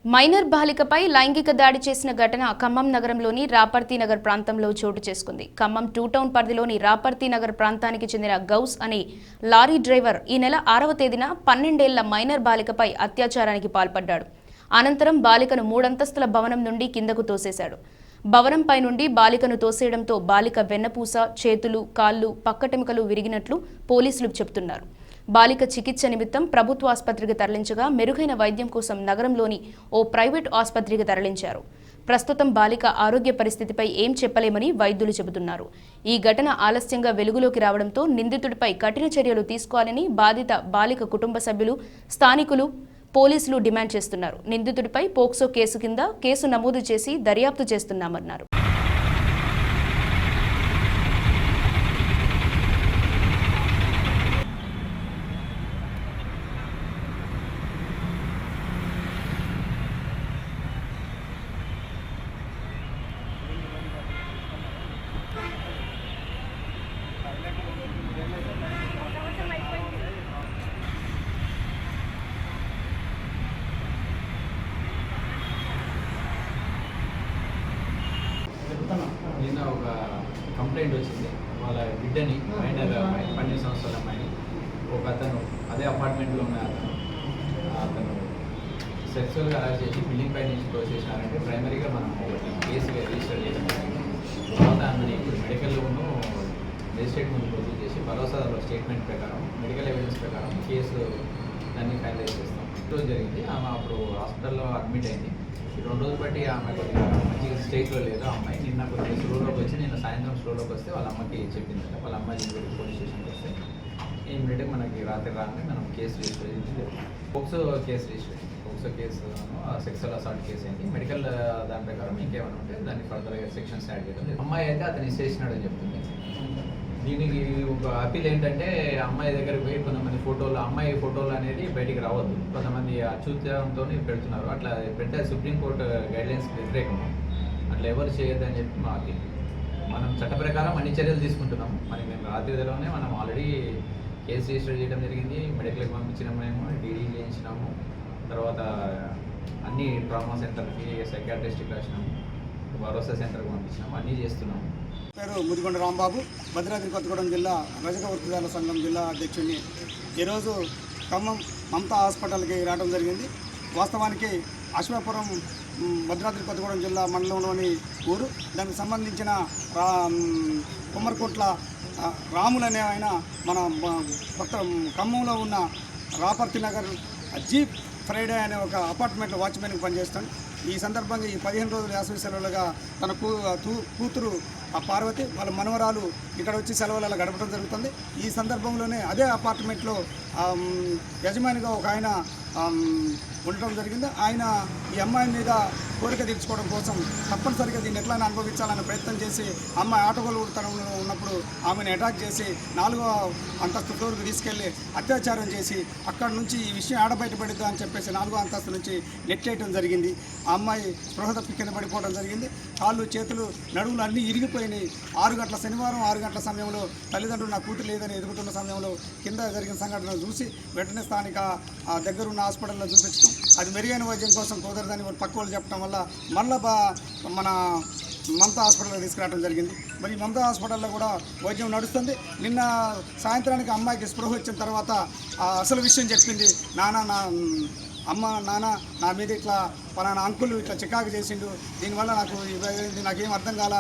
Minor బాలికపై లైంగిక దాడి చేసిన ఘటన ఖమ్మం నగరంలోని రాపర్తి నగర్ ప్రాంతంలో చోటు చేసుకుంది. ఖమ్మం 2 టౌన్ పరిధిలోని రాపర్తి నగర్ ప్రాంతానికి చెందిన గౌస్ అనే లారీ డ్రైవర్ ఈ నెల 6వ తేదీన 12 ఏళ్ల మైనర్ బాలికపై అత్యాచారానికి పాల్పడ్డాడు. అనంతరం బాలికను 3 అంతస్తుల భవనం నుండి కిందకు తోసేశాడు. భవనంపై నుండి బాలికను తోసేయడంతో బాలిక వెన్నపూస, చేతులు, కాళ్లు, పక్కటెముకలు విరిగినట్లు పోలీసులు చెబుతున్నారు. బాలిక చికిత్స నిమిత్తం ప్రభుత్వ ఆసుపత్రికి తరలించగా మెరుగైన వైద్యం కోసం నగరంలోని ఓ ప్రైవేట్ ఆసుపత్రికి తరలించారు. ప్రస్తుతం బాలిక ఆరోగ్య పరిస్థితిపై ఏం చెప్పలేమని వైద్యులు చెబుతున్నారు. ఈ ఘటన ఆలస్యంగా వెలుగులోకి రావడంతో నిందితుడిపై కఠిన చర్యలు తీసుకోవాలని బాధిత బాలిక కుటుంబ సభ్యులు, స్థానికులు, పోలీసులు డిమాండ్ చేస్తున్నారు. నిందితుడిపై పోక్సో కేసు కింద కేసు నమోదు చేసి దర్యాప్తు చేస్తున్నామన్నారు. నిన్న ఒక కంప్లైంట్ వచ్చింది. వాళ్ళ బిడ్డని మైనర్ 12 సంవత్సరాల అమ్మాయిని ఒక అతను అదే అపార్ట్మెంట్లో ఉన్న అతను సెక్సువల్గా అరెస్ట్ చేసి బిల్డింగ్ పై నుంచి తోసేసినారంటే ప్రైమరీగా మనం ఒకటి కేసు రిజిస్టర్ చేయడం జరిగింది. తర్వాత ఆమెను ఇప్పుడు మెడికల్లోనూ మెజిస్ట్రేట్ ముందు ప్రొడ్యూస్ చేసి భరోసా స్టేట్మెంట్ ప్రకారం మెడికల్ ఎవిడెన్స్ ప్రకారం కేసు దాన్ని ఫైనలైజ్ చేస్తాం. ఈరోజు జరిగింది. ఆమె అప్పుడు హాస్పిటల్లో అడ్మిట్ అయింది. 2 రోజులు బట్టి ఆమె కొద్దిగా మంచిగా స్టేట్లో లేదు. ఆ అమ్మాయి నిన్న కొద్దిగా స్లోలోకి వచ్చి నిన్న సాయంత్రం స్లోలోకి వస్తే వాళ్ళ అమ్మకి చెప్పిందట. వాళ్ళ అమ్మాయి పోలీస్ స్టేషన్కి వస్తే ఇమీడియట్గా మనకి రాత్రి రాగానే మనం కేసు రిజిస్టర్ చేసి POCSO case register POCSO case sexual assault case అయింది. మెడికల్ దాని ప్రకారం ఇంకేమైనా ఉంటే దాన్ని ఫర్దర్గా సెక్షన్స్ యాడ్ చేయడం. అమ్మాయి అయితే అతను ఇచ్చేసినాడని చెప్తుంది. దీనికి ఒక అప్పీల్ ఏంటంటే అమ్మాయి దగ్గరికి పోయి కొంతమంది ఫోటోలు, అమ్మాయి ఫోటోలు అనేది బయటికి రావద్దు. కొంతమంది అచ్యుతంతో పెడుతున్నారు. అట్లా పెడితే సుప్రీంకోర్టు గైడ్లైన్స్ వ్యతిరేకము. అట్లా ఎవరు చేయొద్దని చెప్పి మా అప్పీల్. మనం చట్ట ప్రకారం అన్ని చర్యలు తీసుకుంటున్నాం. మేము రాత్రిలోనే మనం ఆల్రెడీ కేసు రిజిస్టర్ చేయడం జరిగింది. మెడికల్కి పంపించినాము, మేము డీడీ చేయించినాము. తర్వాత అన్ని ట్రామా సెంటర్కి సైకాట్రిస్ట్కి రాసినాము, భరోసా సెంటర్కి పంపించినాము, అన్నీ చేస్తున్నాము. పేరు ముదిగొండ రాంబాబు, భద్రాద్రి కొత్తగూడెం జిల్లా రజక వృత్తిదారుల సంఘం జిల్లా అధ్యక్షుడిని. ఈరోజు ఖమ్మం మమతా హాస్పిటల్కి రావడం జరిగింది. వాస్తవానికి అశ్వాపురం భద్రాద్రి కొత్తగూడెం జిల్లా మండలంలోని ఊరు. దానికి సంబంధించిన కుమ్మరికోట్ల రాములు అనే ఆయన మన కొత్త ఖమ్మంలో ఉన్న రాపర్తి నగర్ జీప్ ఫ్రైడే అనే ఒక అపార్ట్మెంట్లో వాచ్మెన్కి పనిచేస్తాడు. ఈ సందర్భంగా ఈ 15 రోజుల వేసవి సెలవులుగా తన కూతురు పార్వతి వాళ్ళ మనవరాలు ఇక్కడ వచ్చి సెలవులలో గడపడం జరుగుతుంది. ఈ సందర్భంలోనే అదే అపార్ట్మెంట్లో యజమానిగా ఒక ఆయన ఉండటం జరిగింది. ఆయన ఈ అమ్మాయి మీద కోరిక తీర్చుకోవడం కోసం తప్పనిసరిగా దీన్ని ఎట్లా అనుభవించాలని ప్రయత్నం చేసి అమ్మాయి ఆటోగోలుతనంలో ఉన్నప్పుడు ఆమెను అటాక్ చేసి 4వ అంతస్తు ఫ్లోర్కి తీసుకెళ్ళి అత్యాచారం చేసి అక్కడ నుంచి ఈ విషయం ఆడబయటపడిద్దా అని చెప్పేసి 4వ అంతస్తు నుంచి నెట్టేయటం జరిగింది. ఆ అమ్మాయి స్పృహ తప్పి కింద పడిపోవడం జరిగింది. కాళ్ళు, చేతులు, నడువులు అన్నీ ఇరిగిపోయినాయి. 6 గంటల శనివారం 6 గంటల సమయంలో తల్లిదండ్రులు నా కూతురు లేదని ఎదుగుతున్న సమయంలో కింద జరిగిన సంఘటన చూసి వెంటనే స్థానిక దగ్గరున్న హాస్పిటల్లో చూపించడం, అది మెరుగైన వైద్యం కోసం కుదరదని పక్క వాళ్ళు చెప్పడం వల్ల మళ్ళీ మన మమతా హాస్పిటల్కి తీసుకురావడం జరిగింది. మరి మమతా హాస్పిటల్లో కూడా వైద్యం నడుస్తుంది. నిన్న సాయంత్రానికి అమ్మాయికి స్పృహ వచ్చిన తర్వాత అసలు విషయం చెప్పింది. నాన్న నా మీద ఇట్లా పలానా అంకులు ఇట్లా చికాకు చేసిండు, దీనివల్ల నాకేం అర్థం కాల,